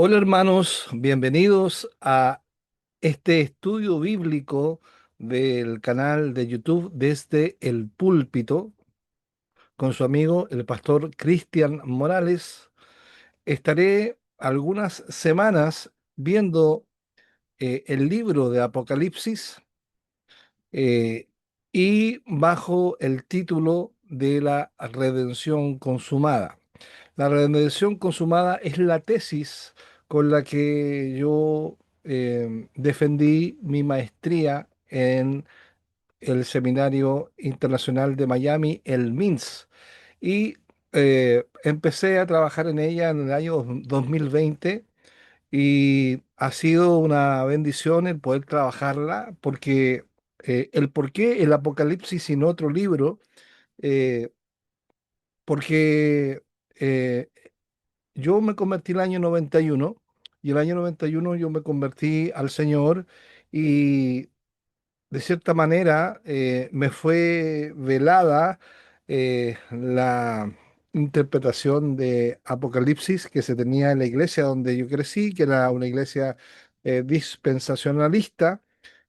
Hola hermanos, bienvenidos a este estudio bíblico del canal de YouTube desde el púlpito con su amigo el pastor Cristian Morales. Estaré algunas semanas viendo el libro de Apocalipsis eh, y bajo el título de la redención consumada. La redención consumada es la tesis con la que yo defendí mi maestría en el Seminario Internacional de Miami, el MINS, y empecé a trabajar en ella en el año 2020 y ha sido una bendición el poder trabajarla porque el por qué el Apocalipsis sin otro libro, eh, porque yo me convertí el año 91 y el año 91 yo me convertí al Señor y de cierta manera me fue velada la interpretación de Apocalipsis que se tenía en la iglesia donde yo crecí, que era una iglesia dispensacionalista.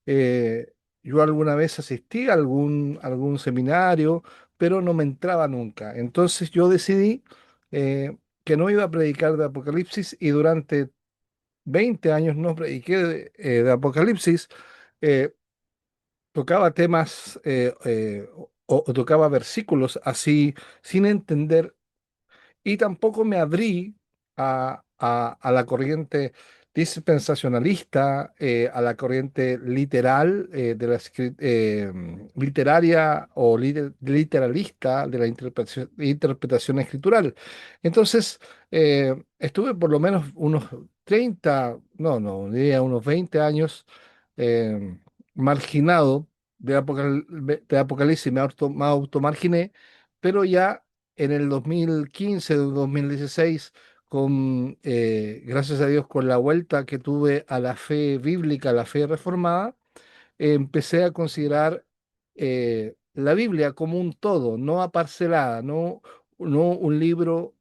Yo alguna vez asistí a algún seminario, pero no me entraba nunca. Entonces yo decidí que no iba a predicar de Apocalipsis y durante 20 años no prediqué de Apocalipsis. eh, Tocaba temas o tocaba versículos así sin entender y tampoco me abrí a la corriente dispensacionalista, a la corriente literal, de literaria o literalista de la interpretación escritural. Entonces, estuve por lo menos unos 30 no, diría unos 20 años eh, marginado de Apocalipsis, me automarginé, pero ya en el 2015, 2016, gracias a Dios, con la vuelta que tuve a la fe bíblica, a la fe reformada, empecé a considerar la Biblia como un todo, no aparcelada, no un libro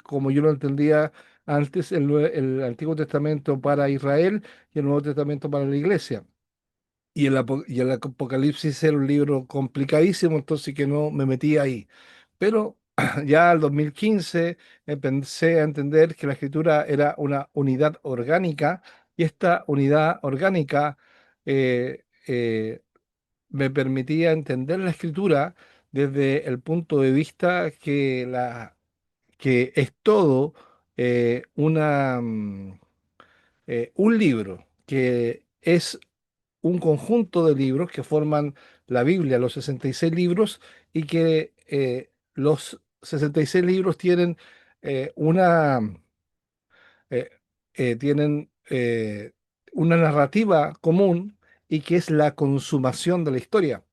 como yo lo entendía antes, el Antiguo Testamento para Israel y el Nuevo Testamento para la Iglesia. Y el Apocalipsis era un libro complicadísimo, entonces que no me metí ahí. Pero ya al 2015 empecé a entender que la escritura era una unidad orgánica y esta unidad orgánica me permitía entender la escritura desde el punto de vista que es todo un libro, que es un conjunto de libros que forman la Biblia, los 66 libros, y que los 66 libros eh, tienen una narrativa común y que es la consumación de la historia,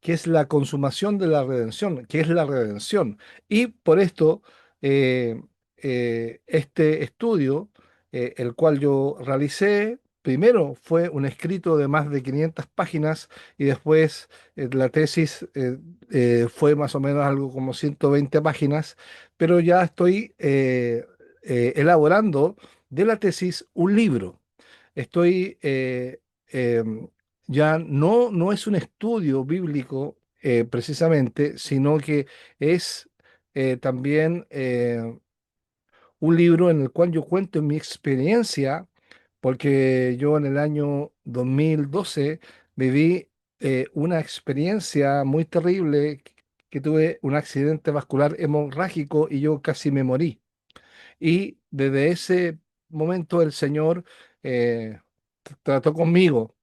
que es la consumación de la redención, que es la redención. Y por esto, eh, este estudio, el cual yo realicé, primero fue un escrito de más de 500 páginas y después la tesis fue más o menos algo como 120 páginas, pero ya estoy elaborando de la tesis un libro. Estoy em, ya no es un estudio bíblico precisamente, sino que es también un libro en el cual yo cuento mi experiencia, porque yo en el año 2012 viví una experiencia muy terrible, que tuve un accidente vascular hemorrágico y yo casi me morí. Y desde ese momento el Señor trató conmigo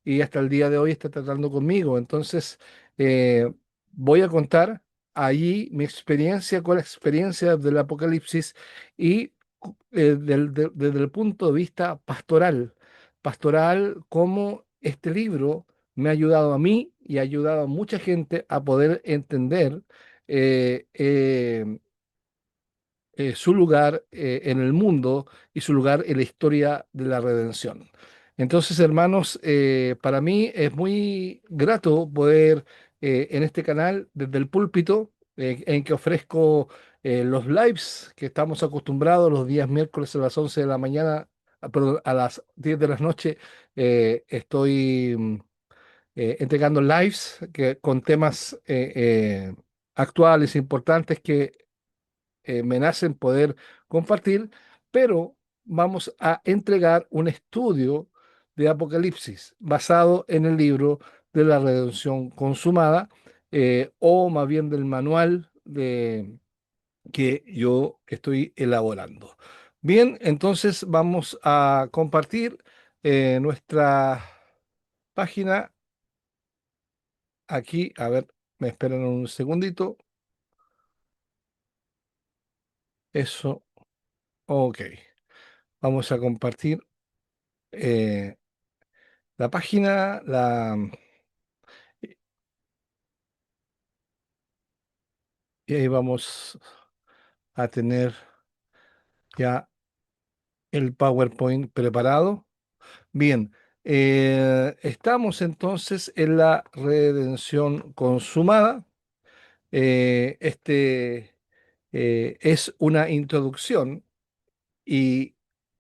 y hasta el día de hoy está tratando conmigo. Entonces, eh, voy a contar allí mi experiencia con la experiencia del Apocalipsis y desde el punto de vista pastoral, cómo este libro me ha ayudado a mí y ha ayudado a mucha gente a poder entender su lugar en el mundo y su lugar en la historia de la redención. Entonces, hermanos, para mí es muy grato poder en este canal, desde el púlpito, en que ofrezco los lives que estamos acostumbrados los días miércoles a las 11 de la mañana, perdón, a las 10 de la noche. Estoy entregando lives con temas actuales, importantes que me nacen poder compartir, pero vamos a entregar un estudio de Apocalipsis basado en el libro de la redención consumada, o más bien del manual que yo estoy elaborando. Bien, entonces vamos a compartir nuestra página aquí. A ver, me esperan un segundito. Eso, ok. Vamos a compartir eh, la página, y ahí vamos a tener ya el PowerPoint preparado. Bien, estamos entonces en la redención consumada. Este es una introducción y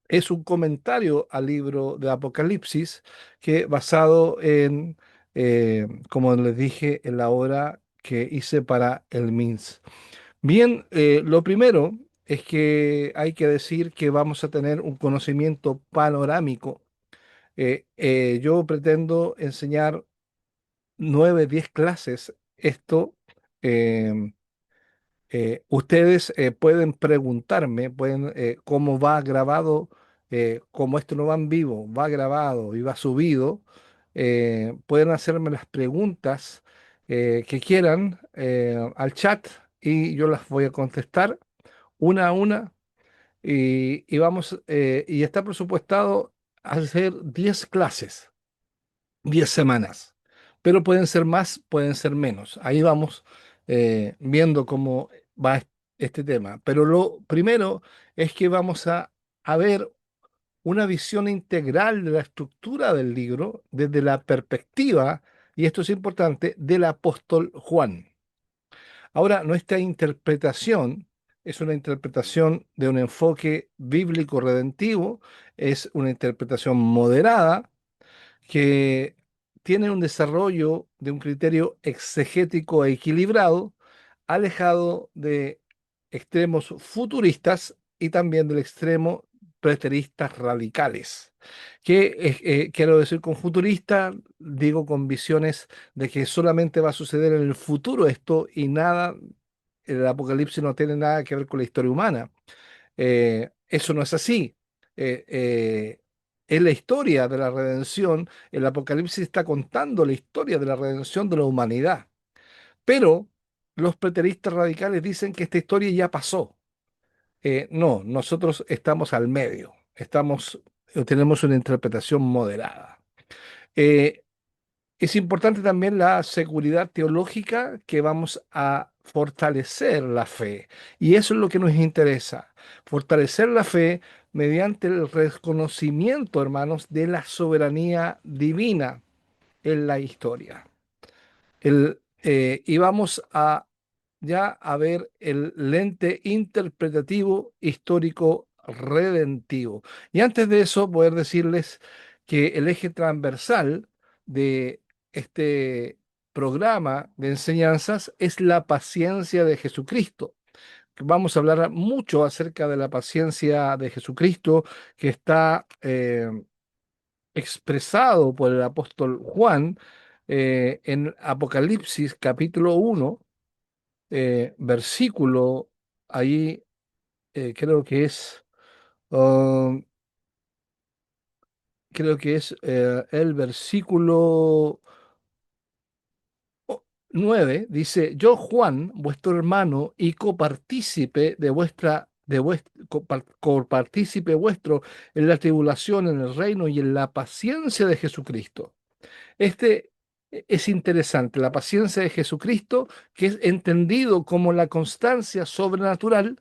es un comentario al libro de Apocalipsis que basado en, como les dije, en la obra que hice para el MINS. Bien, lo primero es que hay que decir que vamos a tener un conocimiento panorámico. Yo pretendo enseñar 9, 10 clases. Esto, em, ustedes pueden preguntarme, pueden, cómo va grabado, como esto no va en vivo, va grabado y va subido. Pueden hacerme las preguntas que quieran al chat y yo las voy a contestar una a una. Y vamos, y está presupuestado hacer 10 clases, 10 semanas, pero pueden ser más, pueden ser menos. Ahí vamos viendo cómo va este tema. Pero lo primero es que vamos a ver una visión integral de la estructura del libro desde la perspectiva, y esto es importante, del apóstol Juan. Ahora, nuestra interpretación es una interpretación de un enfoque bíblico redentivo, es una interpretación moderada que tiene un desarrollo de un criterio exegético e equilibrado, alejado de extremos futuristas y también del extremo preteristas radicales. ¿Qué quiero decir con futurista? Digo con visiones de que solamente va a suceder en el futuro esto y nada, el apocalipsis no tiene nada que ver con la historia humana. Eso no es así. En la historia de la redención, el Apocalipsis está contando la historia de la redención de la humanidad. Pero los preteristas radicales dicen que esta historia ya pasó. No, nosotros estamos al medio. Tenemos una interpretación moderada. Eh, es importante también la seguridad teológica, que vamos a fortalecer la fe. Y eso es lo que nos interesa, fortalecer la fe mediante el reconocimiento, hermanos, de la soberanía divina en la historia. Y vamos a ya a ver el lente interpretativo histórico redentivo. Y antes de eso, poder decirles que el eje transversal de este programa de enseñanzas es la paciencia de Jesucristo. Vamos a hablar mucho acerca de la paciencia de Jesucristo que está expresado por el apóstol Juan en Apocalipsis capítulo 1, versículo, ahí creo que es, um, el versículo 9, dice: Yo, Juan, vuestro hermano y copartícipe de copartícipe vuestro en la tribulación, en el reino y en la paciencia de Jesucristo. Este es interesante, la paciencia de Jesucristo, que es entendido como la constancia sobrenatural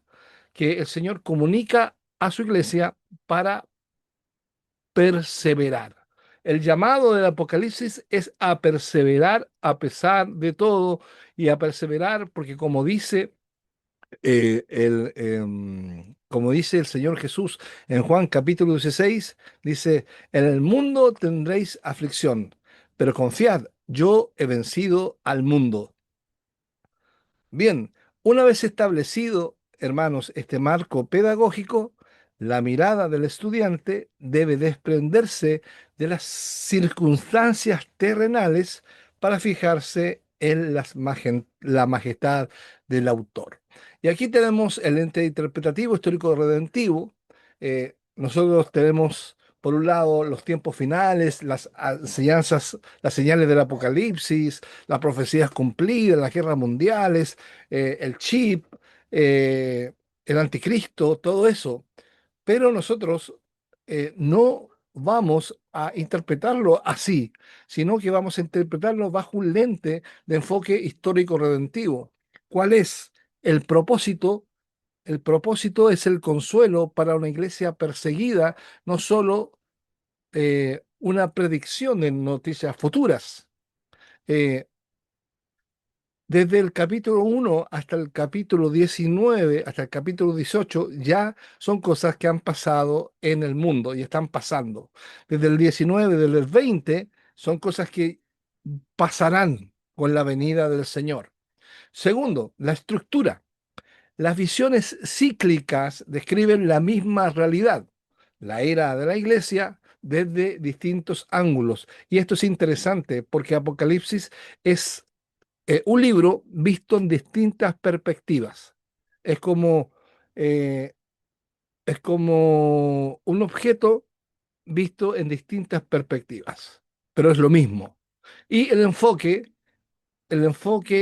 que el Señor comunica a su iglesia para perseverar. El llamado del Apocalipsis es a perseverar a pesar de todo y a perseverar porque como dice el Señor Jesús en Juan capítulo 16, dice, en el mundo tendréis aflicción, pero confiad, yo he vencido al mundo. Bien, una vez establecido, hermanos, este marco pedagógico, la mirada del estudiante debe desprenderse de las circunstancias terrenales para fijarse en la majestad del autor. Y aquí tenemos el ente interpretativo histórico redentivo. Nosotros tenemos, por un lado, los tiempos finales, las enseñanzas, las señales del Apocalipsis, las profecías cumplidas, las guerras mundiales, el chip, eh, el anticristo, todo eso. Pero nosotros no vamos a interpretarlo así, sino que vamos a interpretarlo bajo un lente de enfoque histórico redentivo. ¿Cuál es el propósito? El propósito es el consuelo para una iglesia perseguida, no solo una predicción de noticias futuras. Eh, Desde el capítulo 1 hasta el capítulo 19, hasta el capítulo 18, ya son cosas que han pasado en el mundo y están pasando. Desde el 19, desde el 20, son cosas que pasarán con la venida del Señor. Segundo, la estructura. Las visiones cíclicas describen la misma realidad, la era de la iglesia, desde distintos ángulos. Y esto es interesante porque Apocalipsis es un libro visto en distintas perspectivas. Es como, eh, es como un objeto visto en distintas perspectivas, pero es lo mismo. Y el enfoque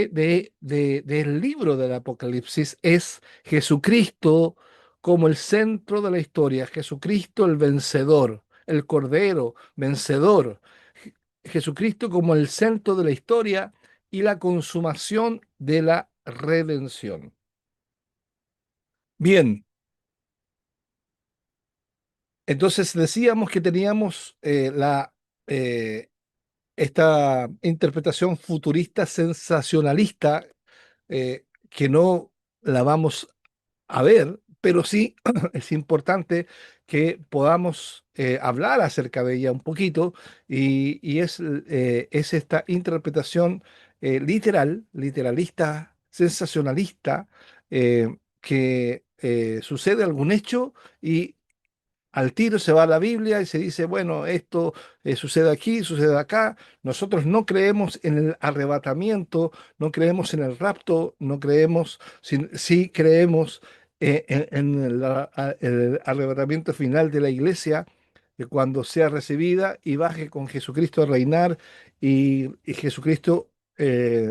del libro del Apocalipsis es Jesucristo como el centro de la historia, Jesucristo el vencedor, el Cordero vencedor, Jesucristo como el centro de la historia y la consumación de la redención. Bien, entonces decíamos que teníamos eh, esta interpretación futurista sensacionalista que no la vamos a ver, pero sí es importante que podamos hablar acerca de ella un poquito y es esta interpretación literalista, sensacionalista, que sucede algún hecho y al tiro se va a la Biblia y se dice, bueno, esto sucede aquí, sucede acá. Nosotros no creemos en el arrebatamiento, no creemos en el rapto, no creemos, sí creemos en el arrebatamiento final de la iglesia, de cuando sea recibida y baje con Jesucristo a reinar y Jesucristo,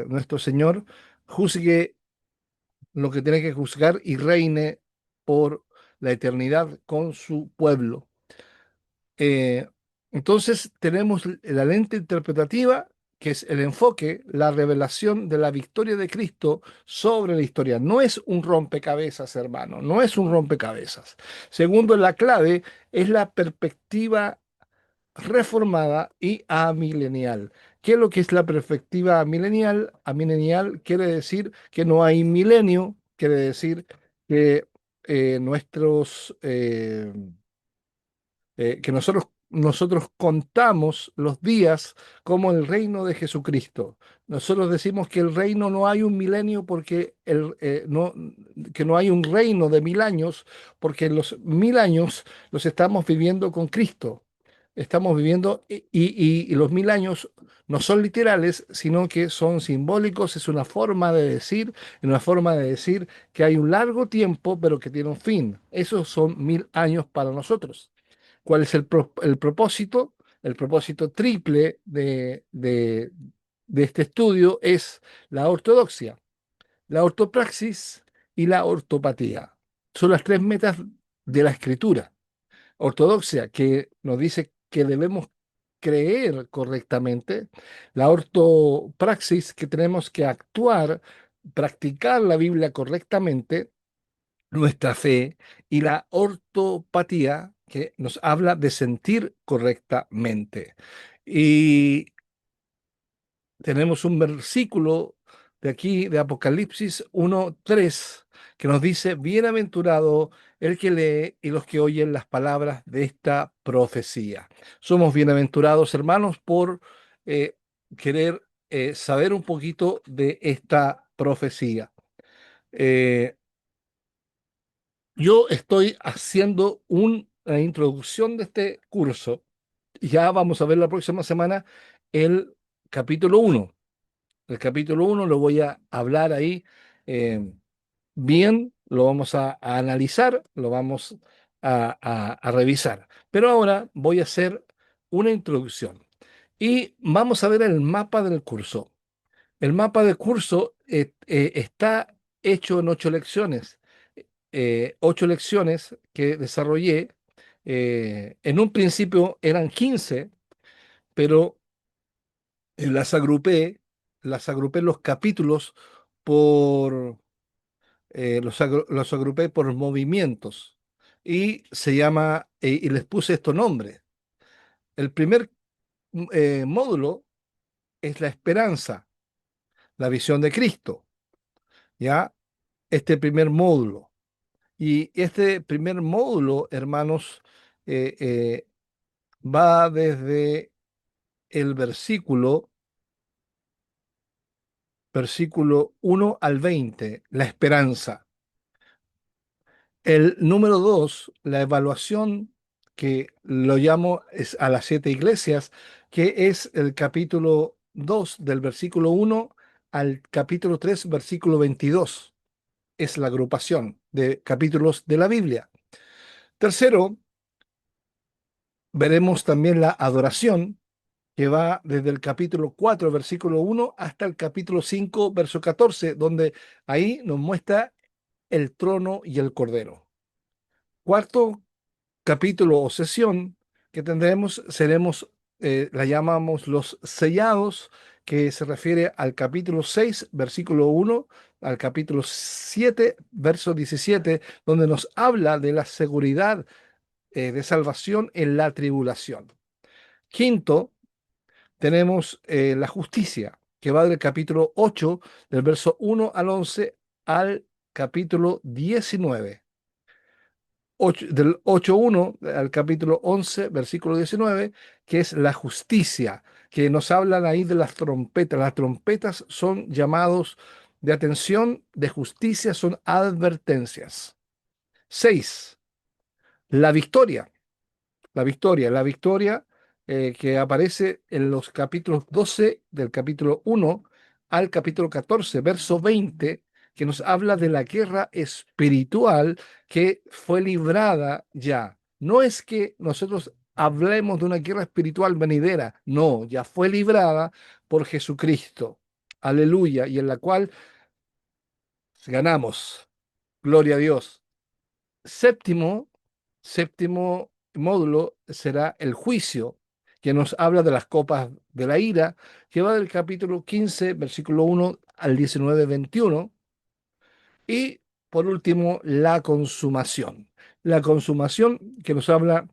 nuestro Señor, juzgue lo que tiene que juzgar y reine por la eternidad con su pueblo. Eh, entonces tenemos la lente interpretativa, que es el enfoque, la revelación de la victoria de Cristo sobre la historia. No es un rompecabezas, hermano, no es un rompecabezas. Segundo, la clave es la perspectiva reformada y amilenial. ¿Qué es lo que es la perspectiva amilenial? Amilenial quiere decir que no hay milenio, quiere decir que que nosotros contamos los días como el reino de Jesucristo. Nosotros decimos que el reino no hay un milenio porque que no hay un reino de 1000 años, porque los 1000 años los estamos viviendo con Cristo. Estamos viviendo y los 1000 años no son literales, sino que son simbólicos, es una forma de decir que hay un largo tiempo, pero que tiene un fin. Esos son 1000 años para nosotros. ¿Cuál es el propósito? El propósito triple de este estudio es la ortodoxia, la ortopraxis y la ortopatía. Son las tres metas de la escritura. Ortodoxia, que nos dice que debemos creer correctamente. La ortopraxis, que tenemos que actuar, practicar la Biblia correctamente. nuestra fe, y la ortopatía, que nos habla de sentir correctamente. Y tenemos un versículo de aquí, de Apocalipsis 1:3, que nos dice, bienaventurado el que lee y los que oyen las palabras de esta profecía. Somos bienaventurados, hermanos, por eh, querer saber un poquito de esta profecía. Eh, yo estoy haciendo una introducción de este curso. Ya vamos a ver la próxima semana el capítulo uno. El capítulo uno lo voy a hablar ahí eh, bien, lo vamos a analizar, lo vamos a revisar. Pero ahora voy a hacer una introducción y vamos a ver el mapa del curso. El mapa del curso está hecho en 8 lecciones, 8 lecciones que desarrollé. En un principio eran 15, pero las agrupé los capítulos por, los agrupé por movimientos y y les puse estos nombres. El primer módulo es la esperanza, la visión de Cristo, ¿ya? Este primer módulo. Y este primer módulo, hermanos, eh, eh, va desde el versículo 1 al 20, la esperanza. El número 2, la evaluación, que lo llamo es a las 7 iglesias, que es el capítulo 2 del versículo 1 al capítulo 3 versículo 22. Es la agrupación de capítulos de la Biblia. Tercero, veremos también la adoración, que va desde el capítulo 4 versículo 1 hasta el capítulo 5 verso 14, donde ahí nos muestra el trono y el cordero. Cuarto capítulo o sesión que tendremos, la llamamos los sellados, que se refiere al capítulo 6 versículo 1 al capítulo 7 verso 17, donde nos habla de la seguridad de salvación en la tribulación. Quinto, tenemos la justicia, que va del capítulo 8 del verso 1 al 11 al capítulo 19. Del 8:1 al capítulo 11, versículo 19, que es la justicia, que nos hablan ahí de las trompetas. Las trompetas son llamados de atención, de justicia, son advertencias. 6, la victoria. La victoria que aparece en los capítulos 12 del capítulo 1 al capítulo 14 verso 20, que nos habla de la guerra espiritual que fue librada ya. No es que nosotros hablemos de una guerra espiritual venidera, no, ya fue librada por Jesucristo. Aleluya, y en la cual ganamos. Gloria a Dios. Séptimo, séptimo módulo será el juicio, que nos habla de las copas de la ira, que va del capítulo 15 versículo 1 al 19 21. Y por último, la consumación. La consumación que nos habla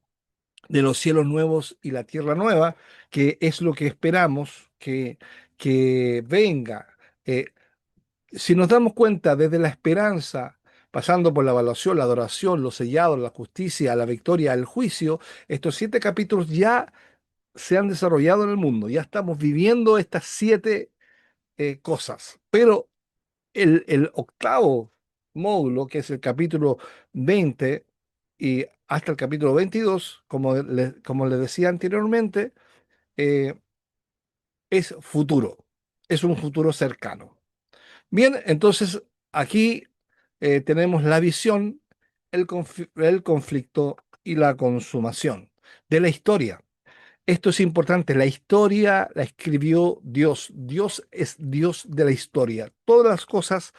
de los cielos nuevos y la tierra nueva, que es lo que esperamos que venga. Eh, si nos damos cuenta desde la esperanza, pasando por la evaluación, la adoración, los sellados, la justicia, la victoria, el juicio, estos 7 capítulos ya se han desarrollado en el mundo, ya estamos viviendo estas 7 cosas. Pero el octavo módulo, que es el capítulo 20 y hasta el capítulo 22, como le decía anteriormente, eh, es futuro, es un futuro cercano. Bien, entonces aquí tenemos la visión, el conflicto y la consumación de la historia. Esto es importante, la historia la escribió Dios. Dios es Dios de la historia. Todas las cosas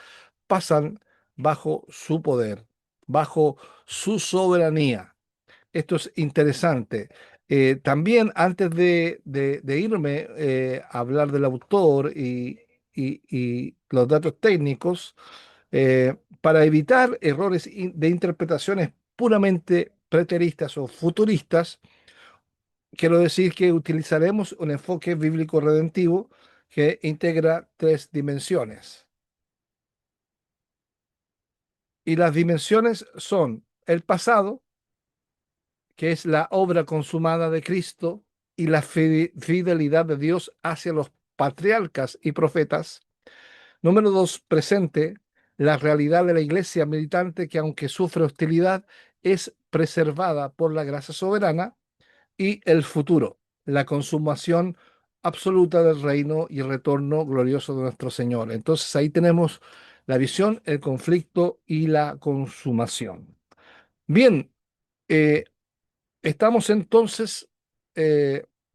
pasan bajo su poder, bajo su soberanía. Esto es interesante. También antes de irme a hablar del autor y los datos técnicos, Para evitar errores de interpretaciones puramente preteristas o futuristas, quiero decir que utilizaremos un enfoque bíblico redentivo que integra tres dimensiones. Y las dimensiones son el pasado, que es la obra consumada de Cristo y la fidelidad de Dios hacia los patriarcas y profetas. Número dos, presente, la realidad de la iglesia militante que aunque sufre hostilidad, es preservada por la gracia soberana. Y el futuro, la consumación absoluta del reino y el retorno glorioso de nuestro Señor. Entonces ahí tenemos la visión, el conflicto y la consumación. Bien, eh, estamos entonces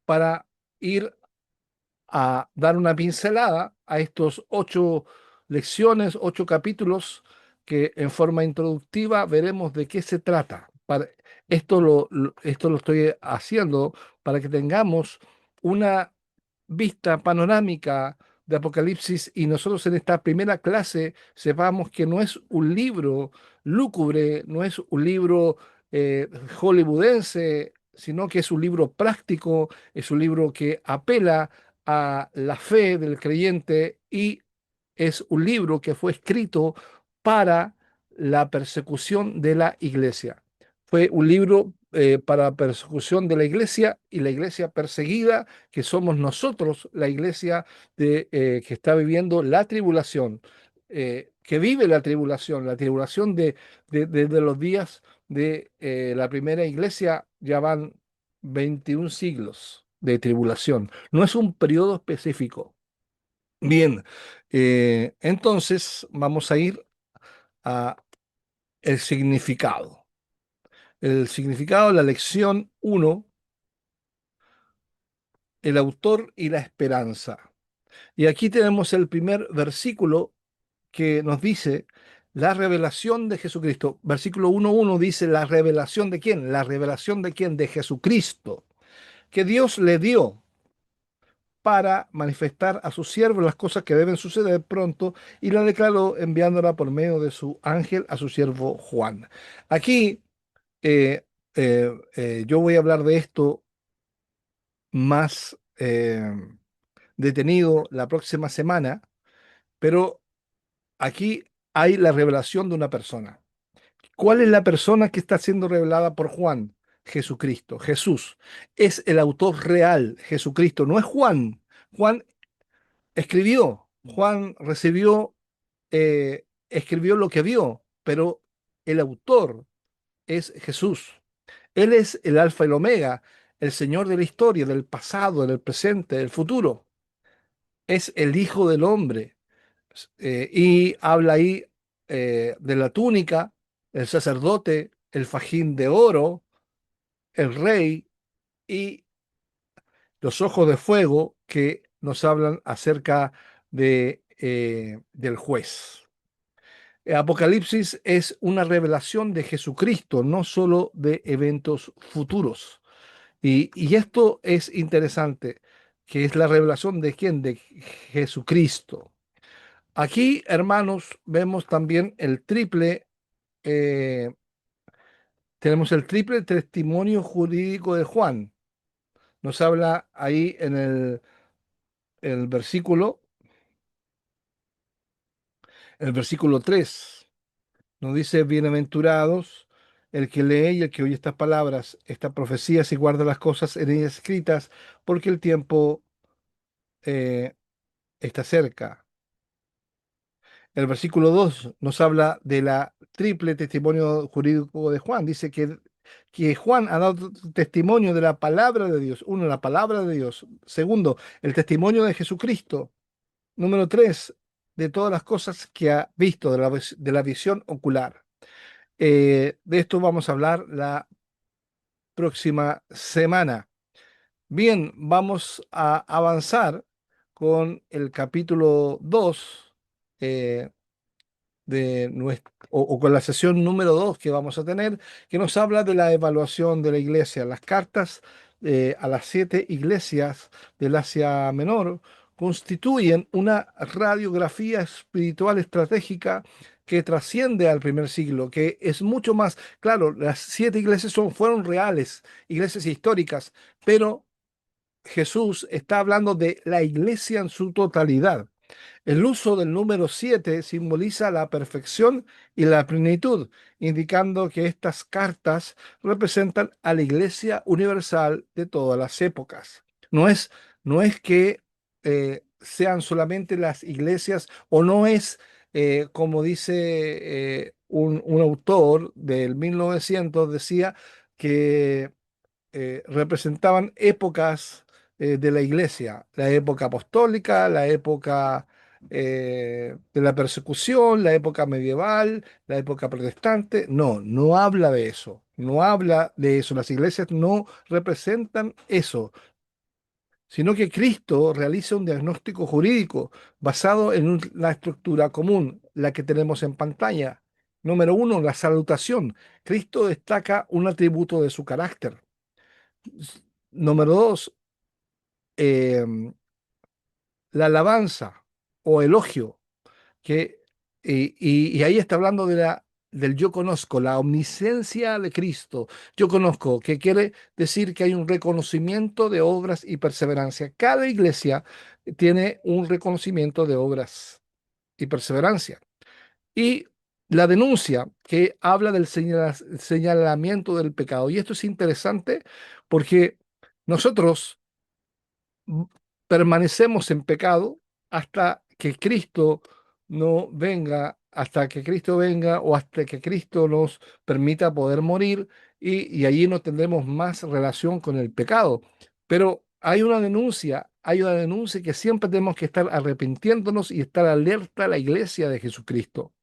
para ir a dar una pincelada a estos 8 lecciones, 8 capítulos, que en forma introductiva veremos de qué se trata. Esto lo estoy haciendo para que tengamos una vista panorámica de Apocalipsis y nosotros en esta primera clase sepamos que no es un libro lúgubre, no es un libro eh, hollywoodense, sino que es un libro práctico, es un libro que apela a la fe del creyente y es un libro que fue escrito para la persecución de la iglesia. Fue un libro para persecución de la iglesia y la iglesia perseguida, que somos nosotros, la iglesia que está viviendo la tribulación, que vive la tribulación de los días de la primera iglesia, ya van 21 siglos de tribulación. No es un periodo específico. Bien, entonces vamos a ir a el significado. El significado, la lección uno, el autor y la esperanza. Y aquí tenemos el primer versículo que nos dice la revelación de Jesucristo. Versículo 1.1 dice la revelación de quién, la revelación de quién, de Jesucristo, que Dios le dio para manifestar a sus siervos las cosas que deben suceder pronto y la declaró enviándola por medio de su ángel a su siervo Juan. Aquí yo voy a hablar de esto más detenido la próxima semana, pero aquí hay la revelación de una persona. ¿Cuál es la persona que está siendo revelada por Juan? Jesucristo, Jesús. Es el autor real, Jesucristo, no es Juan. Juan escribió, Juan recibió, escribió lo que vio, pero el autor es Jesús. Él es el alfa y el omega, el Señor de la historia, del pasado, del presente, del futuro. Es el Hijo del Hombre. Y habla ahí de la túnica, el sacerdote, el fajín de oro, el rey y los ojos de fuego que nos hablan acerca del juez. Apocalipsis es una revelación de Jesucristo, no solo de eventos futuros. Y esto es interesante, que es la revelación de quién, de Jesucristo. Aquí, hermanos, vemos también eh, tenemos el triple testimonio jurídico de Juan. Nos habla ahí en el versículo 3. Nos dice, bienaventurados el que lee y el que oye estas palabras, estas profecías y guarda las cosas en ellas escritas, porque el tiempo eh, está cerca. El versículo 2 nos habla de la triple testimonio jurídico de Juan. Dice que Juan ha dado testimonio de la palabra de Dios. Uno, la palabra de Dios. Segundo, el testimonio de Jesucristo. Número 3, de todas las cosas que ha visto, de la visión ocular. De esto vamos a hablar la próxima semana. Bien, vamos a avanzar con el capítulo 2 o con la sesión número 2 que vamos a tener, que nos habla de la evaluación de la iglesia. Las cartas a las 7 iglesias del Asia Menor constituyen una radiografía espiritual estratégica que trasciende al primer siglo, que es mucho más, claro, las siete iglesias fueron reales, iglesias históricas, pero Jesús está hablando de la iglesia en su totalidad. El uso del número 7 simboliza la perfección y la plenitud, indicando que estas cartas representan a la Iglesia universal de todas las épocas. No es, no es que sean solamente las iglesias o no es, como dice un autor del 1900, decía que representaban épocas de la iglesia, la época apostólica, la época de la persecución, la época medieval, la época protestante. No, no habla de eso, no habla de eso. Las iglesias no representan eso, sino que Cristo realiza un diagnóstico jurídico basado en la estructura común, la que tenemos en pantalla. Número uno, la salutación. Cristo destaca un atributo de su carácter. Número dos, eh, la alabanza o elogio, que, y ahí está hablando del yo conozco, la omnisciencia de Cristo. Yo conozco, que quiere decir que hay un reconocimiento de obras y perseverancia. Cada iglesia tiene un reconocimiento de obras y perseverancia. Y la denuncia, que habla del señalamiento del pecado. Y esto es interesante porque nosotros m- permanecemos en pecado hasta que Cristo no venga, hasta que Cristo venga o hasta que Cristo nos permita poder morir y allí no tendremos más relación con el pecado. Pero hay una denuncia que siempre tenemos que estar arrepintiéndonos y estar alerta a la iglesia de Jesucristo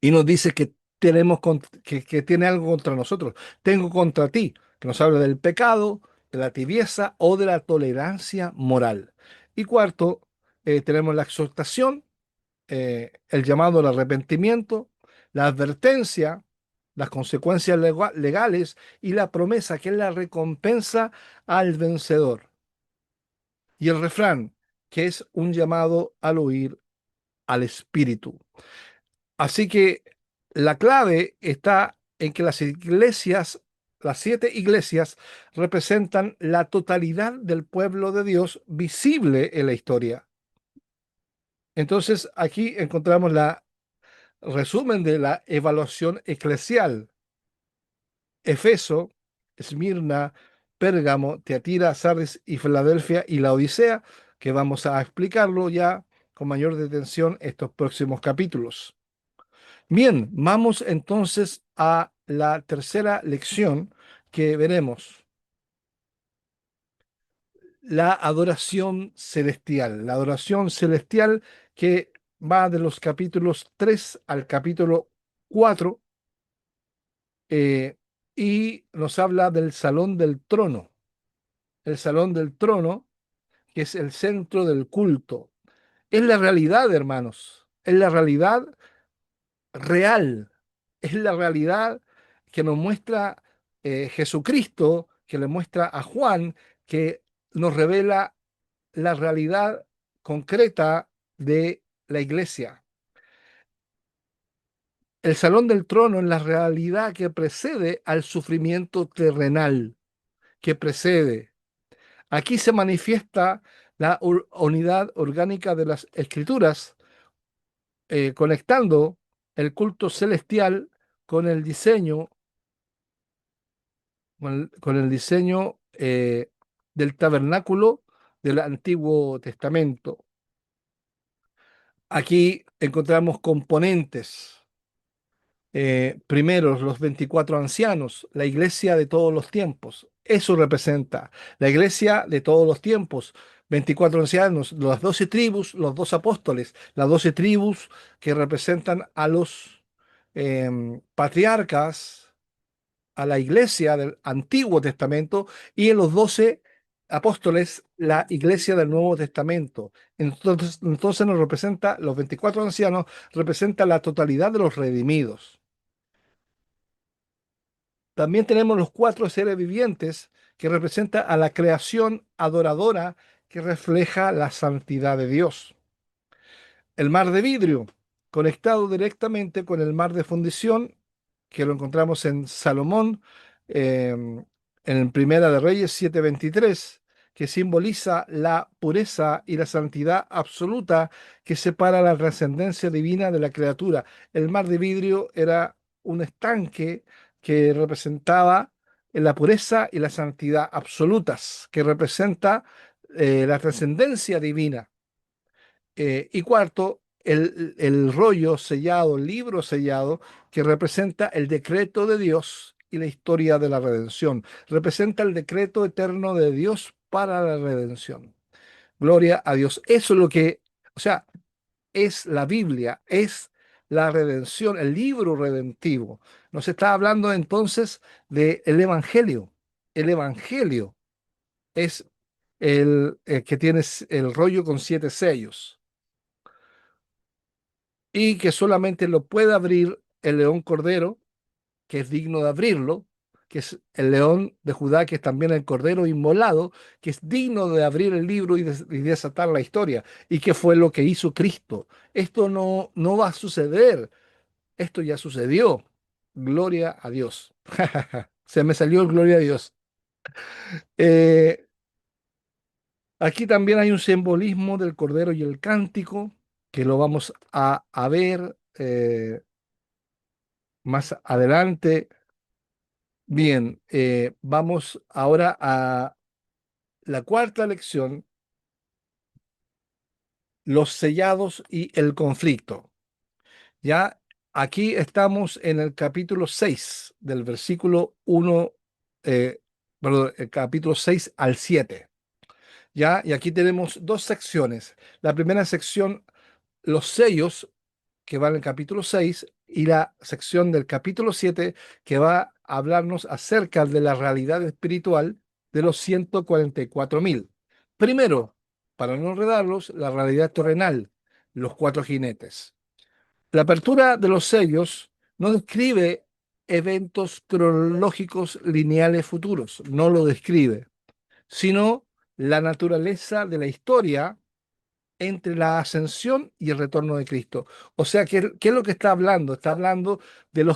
y nos dice que que tiene algo contra nosotros. Tengo contra ti, que nos habla del pecado, de la tibieza o de la tolerancia moral. Y cuarto, tenemos la exhortación, el llamado al arrepentimiento, la advertencia, las consecuencias legales y la promesa, que es la recompensa al vencedor. Y el refrán, que es un llamado al oír al Espíritu. Así que la clave está en que las iglesias, las siete iglesias, representan la totalidad del pueblo de Dios visible en la historia. Entonces, aquí encontramos la resumen de la evaluación eclesial. Efeso, Esmirna, Pérgamo, Tiatira, Sardis y Filadelfia y la Odisea, que vamos a explicarlo ya con mayor detención estos próximos capítulos. Bien, vamos entonces a la tercera lección que veremos, la adoración celestial que va de los capítulos 3 al capítulo 4 eh, y nos habla del salón del trono, el salón del trono que es el centro del culto. Es la realidad, hermanos, es la realidad real, es la realidad que nos muestra Jesucristo, que le muestra a Juan, que nos revela la realidad concreta de la iglesia. El salón del trono es la realidad que precede al sufrimiento terrenal, que precede. Aquí se manifiesta la unidad orgánica de las escrituras, conectando el culto celestial con el diseño con el diseño del tabernáculo del Antiguo Testamento. Aquí encontramos componentes. Primero, los 24 ancianos, la iglesia de todos los tiempos. Eso representa la iglesia de todos los tiempos. 24 ancianos, las 12 tribus, los dos apóstoles, las 12 tribus que representan a los patriarcas, a la iglesia del Antiguo Testamento, y en los 12 apóstoles la iglesia del Nuevo Testamento. Entonces nos representa, los 24 ancianos representa la totalidad de los redimidos. También tenemos los cuatro seres vivientes que representa a la creación adoradora que refleja la santidad de Dios. El mar de vidrio, conectado directamente con el mar de fundición, que lo encontramos en Salomón, en Primera de Reyes 7:23, que simboliza la pureza y la santidad absoluta que separa la trascendencia divina de la criatura. El mar de vidrio era un estanque que representaba la pureza y la santidad absolutas, que representa la trascendencia divina. Y cuarto, el rollo sellado, el libro sellado, que representa el decreto de Dios y la historia de la redención. Representa el decreto eterno de Dios para la redención. Gloria a Dios. Eso es lo que, o sea, es la Biblia, es la redención, el libro redentivo. Nos está hablando entonces del Evangelio. El Evangelio es el que tiene el rollo con 7 sellos y que solamente lo puede abrir el león cordero, que es digno de abrirlo, que es el león de Judá, que es también el cordero inmolado, que es digno de abrir el libro y desatar la historia, y que fue lo que hizo Cristo. Esto no va a suceder, esto ya sucedió. Gloria a Dios. Se me salió el gloria a Dios. Eh, Aquí también hay un simbolismo del cordero y el cántico, que lo vamos a ver más adelante. Bien, vamos ahora a la cuarta lección, los sellados y el conflicto. Ya aquí estamos en el capítulo 6 del versículo 1, perdón, el capítulo 6 al 7. Ya, y aquí tenemos dos secciones. La primera sección, los sellos, que va en el capítulo 6, y la sección del capítulo 7, que va a hablarnos acerca de la realidad espiritual de los 144.000. Primero, para no enredarlos, la realidad terrenal, los cuatro jinetes. La apertura de los sellos no describe eventos cronológicos lineales futuros, no lo describe, sino la naturaleza de la historia entre la ascensión y el retorno de Cristo. O sea, ¿qué es lo que está hablando? Está hablando de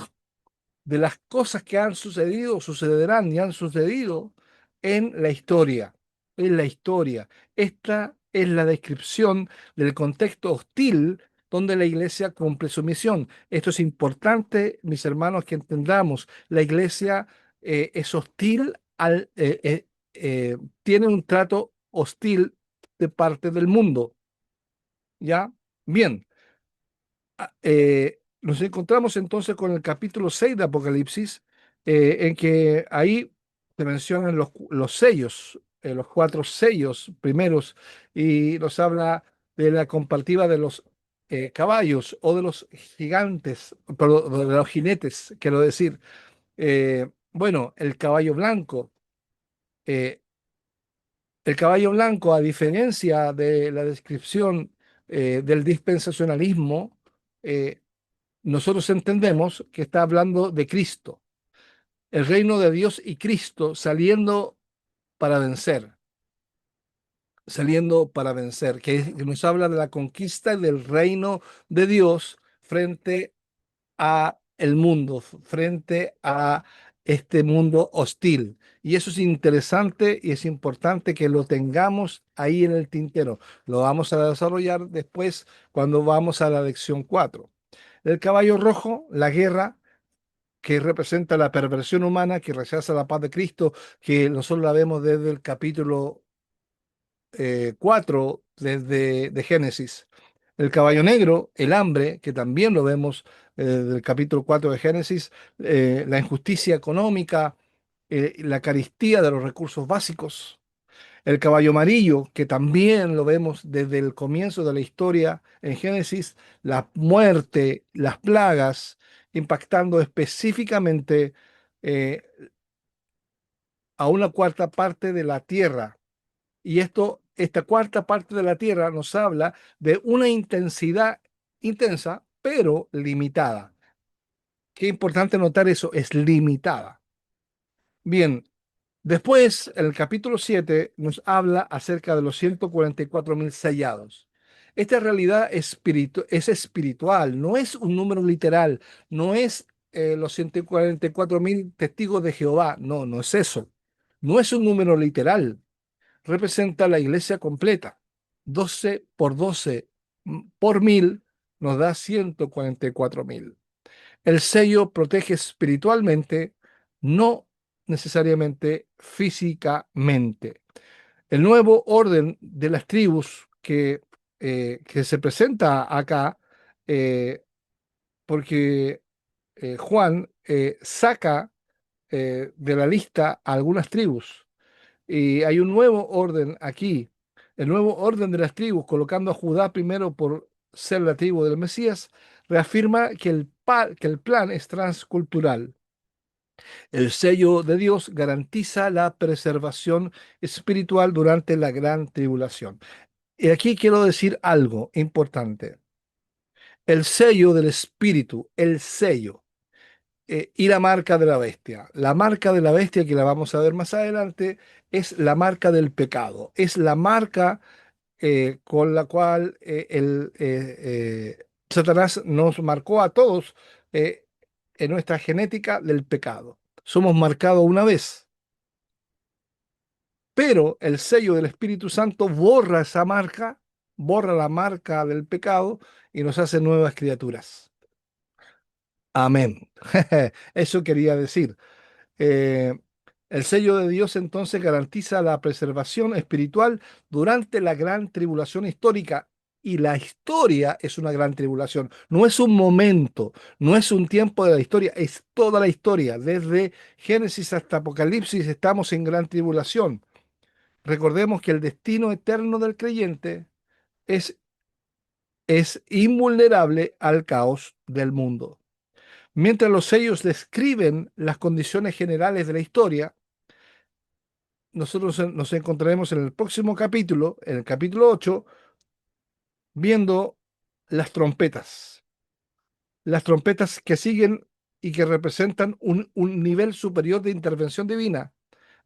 de las cosas que han sucedido, sucederán y han sucedido en la historia. En la historia. Esta es la descripción del contexto hostil donde la iglesia cumple su misión. Esto es importante, mis hermanos, que entendamos. La iglesia es hostil tiene un trato hostil de parte del mundo. ¿Ya? Bien, nos encontramos entonces con el capítulo 6 de Apocalipsis, en que ahí se mencionan los sellos, los cuatro sellos primeros, y nos habla de la comparativa de los caballos o de los gigantes, perdón, de los jinetes, quiero decir. Bueno, eh, el caballo blanco, a diferencia de la descripción del dispensacionalismo, eh, nosotros entendemos que está hablando de Cristo, el reino de Dios y Cristo para vencer, saliendo para vencer, que nos habla de la conquista del reino de Dios frente a el mundo, frente a este mundo hostil. Y eso es interesante y es importante que lo tengamos ahí en el tintero. Lo vamos a desarrollar después cuando vamos a la lección 4. El caballo rojo, la guerra, que representa la perversión humana, que rechaza la paz de Cristo, que nosotros la vemos desde el capítulo 4 desde de Génesis. El caballo negro, el hambre, que también lo vemos del capítulo 4 de Génesis, la injusticia económica, la carestía de los recursos básicos. El caballo amarillo, que también lo vemos desde el comienzo de la historia en Génesis, la muerte, las plagas, impactando específicamente eh, a una cuarta parte de la tierra. Y esta cuarta parte de la tierra nos habla de una intensidad intensa, pero limitada. Qué importante notar eso, es limitada. Bien, después, el capítulo 7 nos habla acerca de los 144.000 sellados. Esta realidad es espiritual, no es un número literal, no es los 144.000 testigos de Jehová, no, no es eso. No es un número literal, representa la iglesia completa. 12 por 12 por 1000 nos da 144.000. El sello protege espiritualmente, no necesariamente físicamente. El nuevo orden de las tribus que se presenta acá, eh, porque Juan saca de la lista a algunas tribus y hay un nuevo orden aquí, el nuevo orden de las tribus, colocando a Judá primero por ser la tribu del Mesías, reafirma que el plan es transcultural. El sello de Dios garantiza la preservación espiritual durante la gran tribulación. Y aquí quiero decir algo importante. El sello del Espíritu, el sello, y la marca de la bestia. La marca de la bestia, que la vamos a ver más adelante, es la marca del pecado. Es la marca con la cual Satanás nos marcó a todos eh, en nuestra genética del pecado. Somos marcados una vez, pero el sello del Espíritu Santo borra esa marca, borra la marca del pecado y nos hace nuevas criaturas. Amén. Eso quería decir. Eh, el sello de Dios entonces garantiza la preservación espiritual durante la gran tribulación histórica. Y la historia es una gran tribulación. No es un momento, no es un tiempo de la historia, es toda la historia. Desde Génesis hasta Apocalipsis estamos en gran tribulación. Recordemos que el destino eterno del creyente es, es invulnerable al caos del mundo. Mientras los sellos describen las condiciones generales de la historia, nosotros nos encontraremos en el próximo capítulo, en el capítulo 8, viendo las trompetas. Las trompetas que siguen y que representan un nivel superior de intervención divina.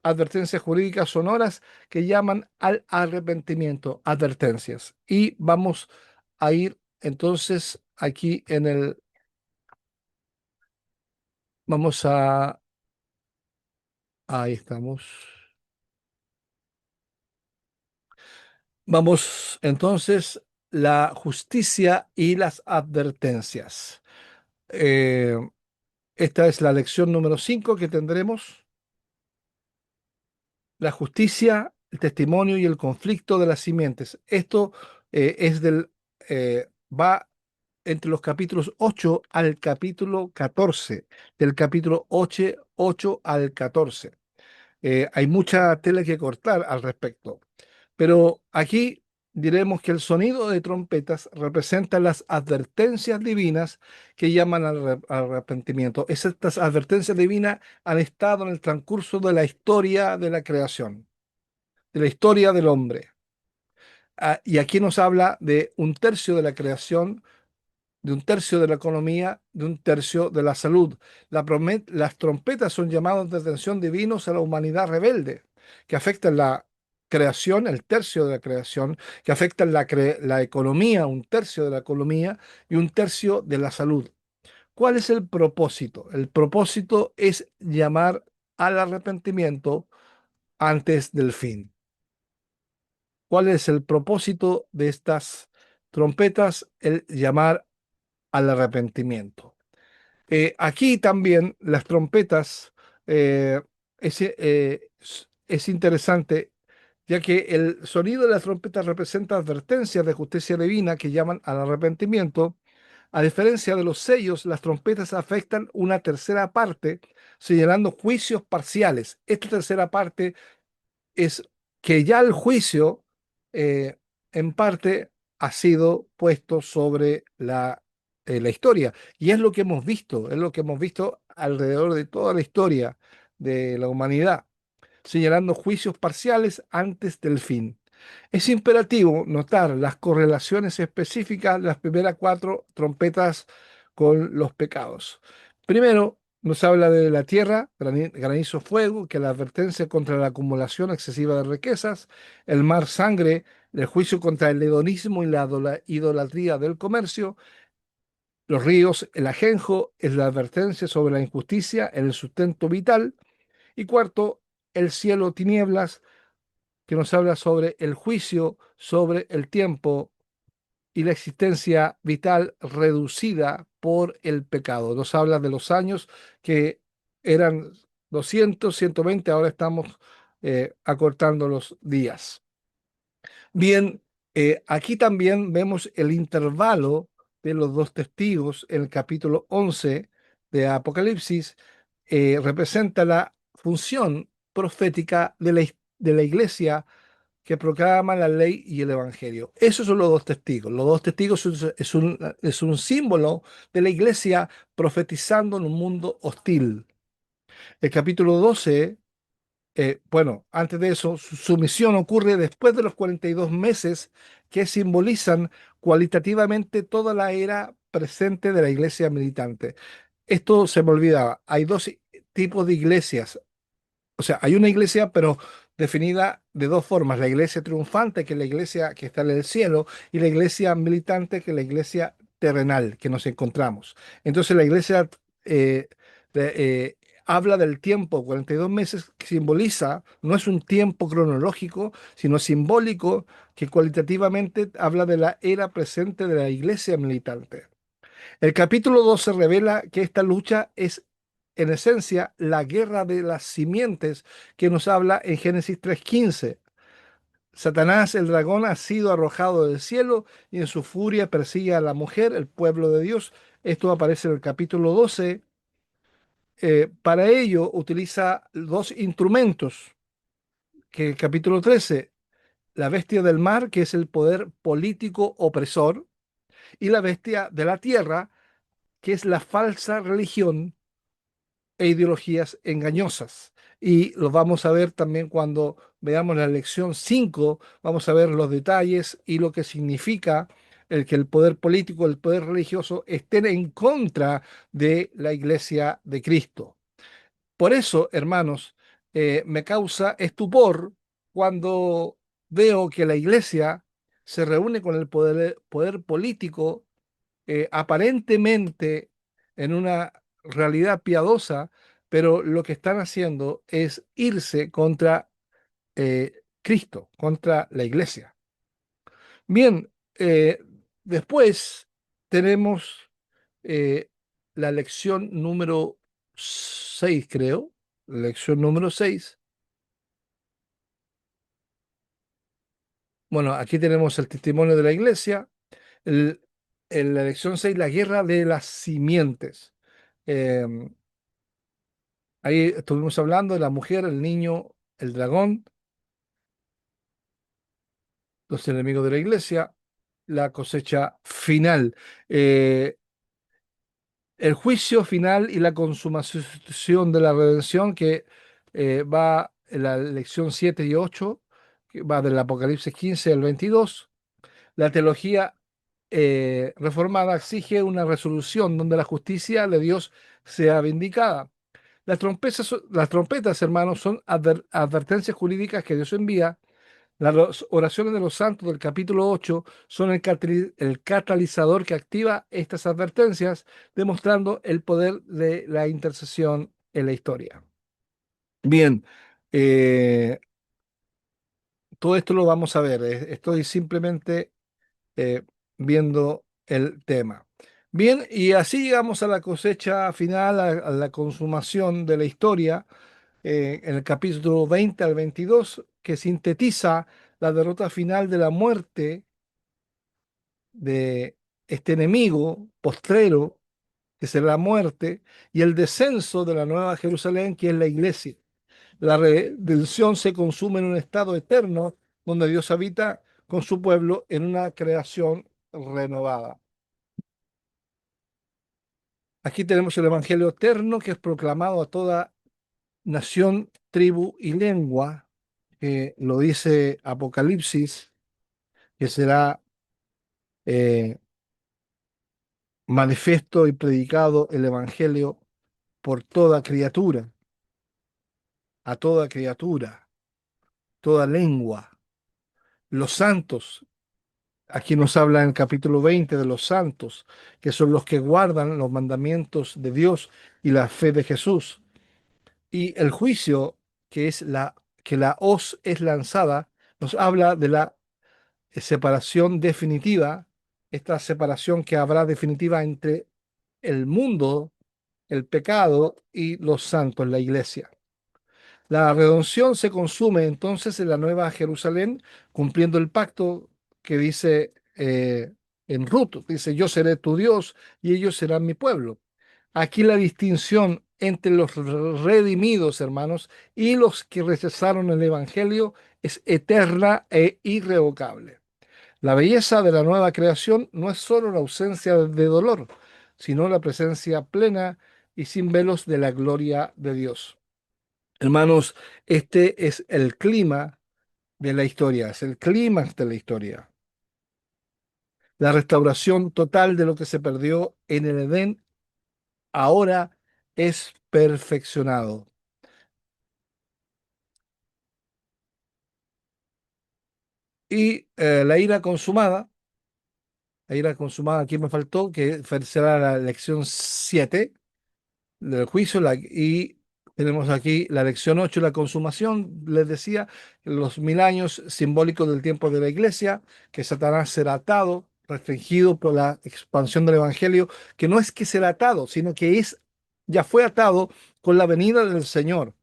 Advertencias jurídicas sonoras que llaman al arrepentimiento, advertencias. Y vamos a ir entonces aquí vamos a, ahí estamos. Vamos entonces, la justicia y las advertencias. Eh, Esta es la lección número 5 que tendremos. La justicia, el testimonio y el conflicto de las simientes. Esto va entre los capítulos 8 al capítulo 14, del capítulo 8 al 14. Hay mucha tela que cortar al respecto. Pero aquí diremos que el sonido de trompetas representa las advertencias divinas que llaman al arrepentimiento. Estas advertencias divinas han estado en el transcurso de la historia de la creación, de la historia del hombre. Y aquí nos habla de un tercio de la creación, de un tercio de la economía, de un tercio de la salud. Las trompetas son llamados de atención divinos a la humanidad rebelde, que afectan la creación, el tercio de la creación, que afectan la economía, un tercio de la economía y un tercio de la salud. ¿Cuál es el propósito? El propósito es llamar al arrepentimiento antes del fin. ¿Cuál es el propósito de estas trompetas? El llamar al arrepentimiento. Aquí también las trompetas eh, es interesante, ya que el sonido de las trompetas representa advertencias de justicia divina que llaman al arrepentimiento. A diferencia de los sellos, las trompetas afectan una tercera parte, señalando juicios parciales. Esta tercera parte es que ya el juicio, eh, en parte, ha sido puesto sobre la historia. Y es lo que hemos visto, es lo que hemos visto alrededor de toda la historia de la humanidad, señalando juicios parciales antes del fin. Es imperativo notar las correlaciones específicas de las primeras cuatro trompetas con los pecados. Primero, nos habla de la tierra, granizo, fuego, que es la advertencia contra la acumulación excesiva de riquezas, el mar, sangre, el juicio contra el hedonismo y la idolatría del comercio. Los ríos, el ajenjo, es la advertencia sobre la injusticia en el sustento vital. Y cuarto, el cielo, tinieblas, que nos habla sobre el juicio, sobre el tiempo y la existencia vital reducida por el pecado. Nos habla de los años que eran 200, 120, ahora estamos acortando los días. Bien, aquí también vemos el intervalo de los dos testigos en el capítulo 11 de Apocalipsis. Representa la función profética de la iglesia que proclama la ley y el evangelio. Esos son los dos testigos. Los dos testigos es un símbolo de la iglesia profetizando en un mundo hostil. El capítulo 12, bueno, antes de eso, su misión ocurre después de los 42 meses que simbolizan cualitativamente toda la era presente de la iglesia militante. Esto se me olvidaba. Hay dos tipos de iglesias. O sea, hay una iglesia, pero definida de dos formas. La iglesia triunfante, que es la iglesia que está en el cielo, y la iglesia militante, que es la iglesia terrenal que nos encontramos. Entonces, la iglesia eh, habla del tiempo, 42 meses, que simboliza, no es un tiempo cronológico, sino simbólico, que cualitativamente habla de la era presente de la iglesia militante. El capítulo 12 revela que esta lucha es, en esencia, la guerra de las simientes que nos habla en Génesis 3:15. Satanás, el dragón, ha sido arrojado del cielo y en su furia persigue a la mujer, el pueblo de Dios. Esto aparece en el capítulo 12. Para ello utiliza dos instrumentos, que el capítulo 13, la bestia del mar, que es el poder político opresor, y la bestia de la tierra, que es la falsa religión e ideologías engañosas. Y lo vamos a ver también cuando veamos la lección 5, vamos a ver los detalles y lo que significa el que el poder político, el poder religioso estén en contra de la iglesia de Cristo. Por eso, hermanos, me causa estupor cuando veo que la iglesia se reúne con el poder político aparentemente en una realidad piadosa, pero lo que están haciendo es irse contra Cristo, contra la iglesia. Bien, después tenemos eh, la lección número 6, creo, lección número 6. Bueno, aquí tenemos el testimonio de la iglesia. El- en la lección 6, la guerra de las simientes. Em, Ahí estuvimos hablando de la mujer, el niño, el dragón, los enemigos de la iglesia, la cosecha final, eh, el juicio final y la consumación de la redención que va en la lección 7 y 8, que va del Apocalipsis 15 al 22. La teología reformada exige una resolución donde la justicia de Dios sea vindicada. Las trompetas, hermanos, son advertencias jurídicas que Dios envía. Las oraciones de los santos del capítulo 8 son el catalizador que activa estas advertencias, demostrando el poder de la intercesión en la historia. Bien, eh, todo esto lo vamos a ver. Estoy simplemente eh, viendo el tema. Bien, y así llegamos a la cosecha final, a la consumación de la historia en el capítulo 20 al 22, que sintetiza la derrota final de la muerte de este enemigo postrero, que será la muerte, y el descenso de la Nueva Jerusalén, que es la iglesia. La redención se consume en un estado eterno donde Dios habita con su pueblo en una creación renovada. Aquí tenemos el Evangelio eterno que es proclamado a toda nación, tribu y lengua, que lo dice Apocalipsis, que será eh, manifiesto y predicado el Evangelio por toda criatura, a toda criatura, toda lengua. Los santos, aquí nos habla en el capítulo 20 de los santos, que son los que guardan los mandamientos de Dios y la fe de Jesús. Y el juicio, que es que la hoz es lanzada, nos habla de la separación definitiva, esta separación que habrá definitiva entre el mundo, el pecado y los santos, la iglesia. La redención se consume entonces en la Nueva Jerusalén, cumpliendo el pacto que dice en Ruth, dice, yo seré tu Dios y ellos serán mi pueblo. Aquí la distinción entre los redimidos, hermanos, y los que rechazaron el Evangelio es eterna e irrevocable. La belleza de la nueva creación no es solo la ausencia de dolor, sino la presencia plena y sin velos de la gloria de Dios. Hermanos, este es el clima de la historia, es el clímax de la historia. La restauración total de lo que se perdió en el Edén ahora es perfeccionado. Y la ira consumada, aquí me faltó, que será la lección 7 del juicio, y tenemos aquí la lección 8 la consumación, les decía, los 1000 años simbólicos del tiempo de la iglesia, que Satanás será atado, restringido por la expansión del evangelio, que no es que será atado, sino que ya fue atado con la venida del Señor,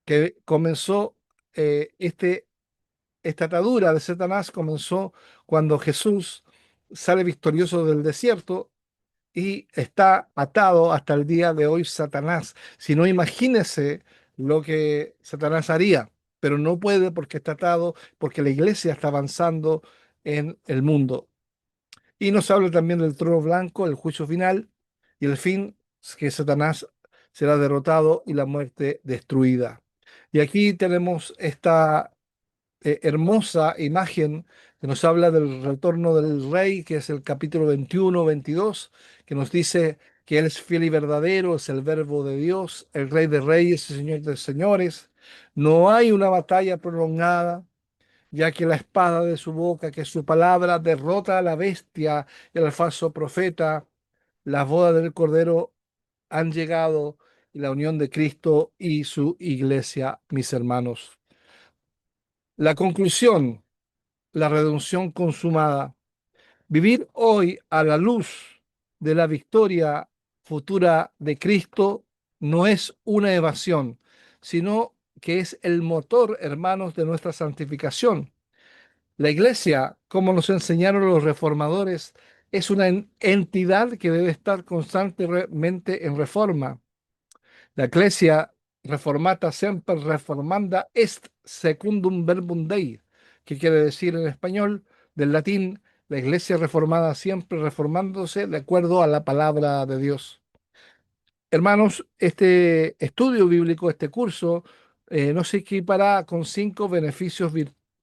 que comenzó esta atadura de Satanás comenzó cuando Jesús sale victorioso del desierto y está atado hasta el día de hoy Satanás. Si no, imagínese lo que Satanás haría, pero no puede porque está atado, porque la iglesia está avanzando en el mundo. Y nos habla también del trono blanco, el juicio final y el fin, que Satanás será derrotado y la muerte destruida. Y aquí tenemos esta hermosa imagen que nos habla del retorno del rey, que es el capítulo 21, 22, que nos dice que Él es fiel y verdadero, es el verbo de Dios, el rey de reyes y señor de señores. No hay una batalla prolongada, ya que la espada de su boca, que es su palabra, derrota a la bestia y al falso profeta. Las bodas del Cordero han llegado y la unión de Cristo y su iglesia, mis hermanos. La conclusión, la redención consumada. Vivir hoy a la luz de la victoria futura de Cristo no es una evasión, sino que es el motor, hermanos, de nuestra santificación. La iglesia, como nos enseñaron los reformadores, es una entidad que debe estar constantemente en reforma. La Iglesia reformata sempre reformanda est secundum verbum Dei, que quiere decir en español, del latín, la Iglesia reformada siempre reformándose de acuerdo a la palabra de Dios. Hermanos, este estudio bíblico, este curso, nos equipará con 5 beneficios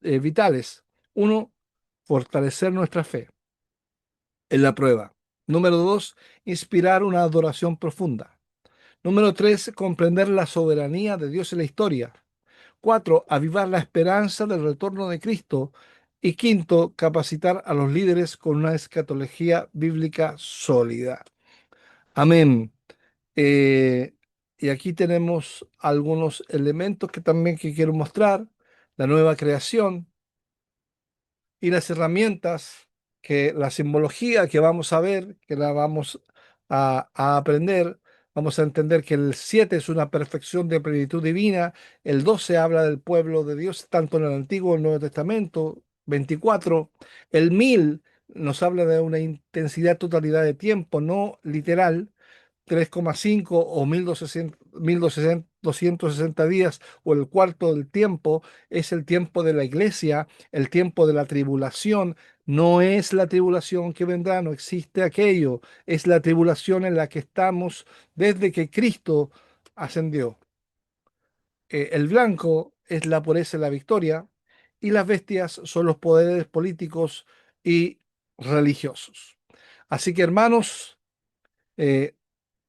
vitales. Uno, fortalecer nuestra fe en la prueba. Número 2, inspirar una adoración profunda. Número 3, comprender la soberanía de Dios en la historia. 4, avivar la esperanza del retorno de Cristo. Y quinto, capacitar a los líderes con una escatología bíblica sólida. Amén. Eh, y aquí tenemos algunos elementos que quiero mostrar. La nueva creación, y las herramientas, que la simbología que vamos a ver, que la vamos a aprender, vamos a entender que el 7 es una perfección de plenitud divina, el 12 habla del pueblo de Dios, tanto en el Antiguo como en el Nuevo Testamento, 24, el 1000 nos habla de una intensidad, totalidad de tiempo, no literal, 3,5 o 1260 días, o el cuarto del tiempo, es el tiempo de la iglesia, el tiempo de la tribulación. No es la tribulación que vendrá, no existe aquello, es la tribulación en la que estamos desde que Cristo ascendió. El blanco es la pureza y la victoria, y las bestias son los poderes políticos y religiosos. Así que, hermanos, eh,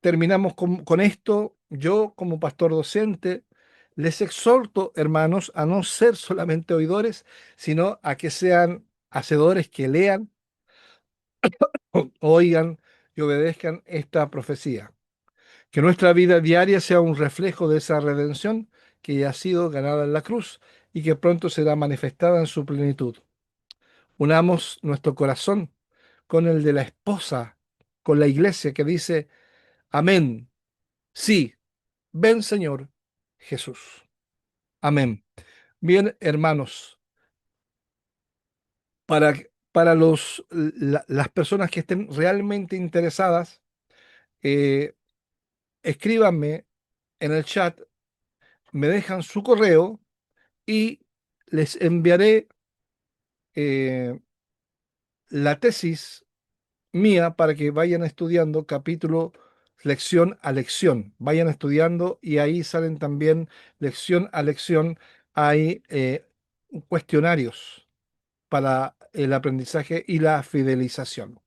terminamos con esto. Yo, como pastor docente, Les exhorto, hermanos, a no ser solamente oidores, sino a que sean hacedores que lean, oigan y obedezcan esta profecía. Que nuestra vida diaria sea un reflejo de esa redención que ya ha sido ganada en la cruz y que pronto será manifestada en su plenitud. Unamos nuestro corazón con el de la esposa, con la iglesia que dice, amén, sí, ven Señor Jesús. Amén. Bien, hermanos, para las personas que estén realmente interesadas, eh, escríbanme en el chat, me dejan su correo y les enviaré eh, la tesis mía para que vayan estudiando capítulo, lección a lección. Vayan estudiando y ahí salen también lección a lección. Hay cuestionarios para el aprendizaje y la fidelización.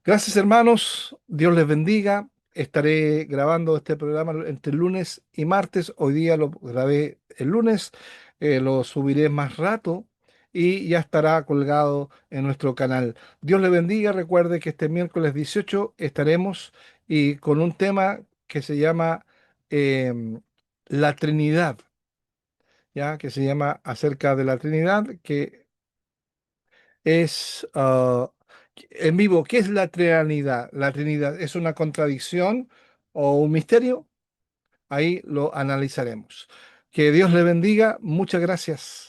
Gracias, hermanos. Dios les bendiga. Estaré grabando este programa entre lunes y martes. Hoy día lo grabé el lunes, lo subiré más rato y ya estará colgado en nuestro canal. Dios les bendiga. Recuerde que este miércoles 18 estaremos y con un tema que se llama la Trinidad, ya que se llama acerca de la Trinidad, que es en vivo. ¿Qué es la Trinidad? ¿La Trinidad es una contradicción o un misterio? Ahí lo analizaremos. Que Dios le bendiga. Muchas gracias.